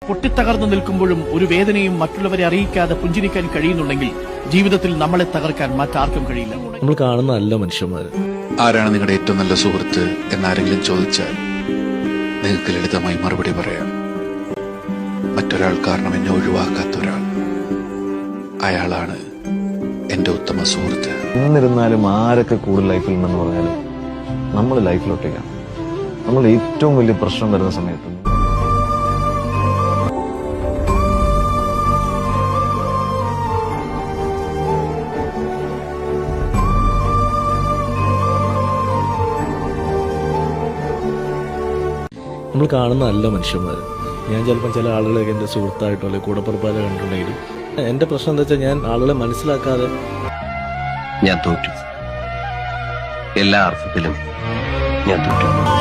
പൊട്ടിത്തകർന്നു നിൽക്കുമ്പോഴും ഒരു വേദനയും മറ്റുള്ളവരെ അറിയിക്കാതെ പുഞ്ചിരിക്കാൻ കഴിയുന്നുണ്ടെങ്കിൽ ജീവിതത്തിൽ നമ്മളെ തകർക്കാൻ മറ്റാർക്കും കഴിയില്ല. നമ്മൾ കാണുന്ന നല്ല മനുഷ്യന്മാര്. ആരാണ് നിങ്ങളുടെ ഏറ്റവും നല്ല സുഹൃത്ത് എന്നാരെങ്കിലും ചോദിച്ചാൽ നിങ്ങൾക്ക് ലളിതമായി മറുപടി പറയാം. മറ്റൊരാൾ കാരണം എന്നെ ഒഴിവാക്കാത്ത ഒരാൾ, അയാളാണ് എന്റെ ഉത്തമ സുഹൃത്ത്. എന്നിരുന്നാലും ആരൊക്കെ കൂടുതൽ ലൈഫിലുണ്ടെന്ന് പറഞ്ഞാലും നമ്മൾ ലൈഫിലൊട്ടേക്കാണ്. നമ്മൾ ഏറ്റവും വലിയ പ്രശ്നം വരുന്ന സമയത്ത് നമ്മൾ കാണുന്ന നല്ല മനുഷ്യന്മാര്. ഞാൻ ചിലപ്പോൾ ചില ആളുകളൊക്കെ എൻ്റെ സുഹൃത്തായിട്ടോ അല്ലെങ്കിൽ കൂടപ്പുറപ്പാരെ കണ്ടിട്ടുണ്ടെങ്കിലും എൻ്റെ പ്രശ്നം എന്താ വെച്ചാൽ ഞാൻ ആളുകളെ മനസ്സിലാക്കാതെ ഞാൻ തോറ്റു. എല്ലാ അർത്ഥത്തിലും ഞാൻ തോറ്റു.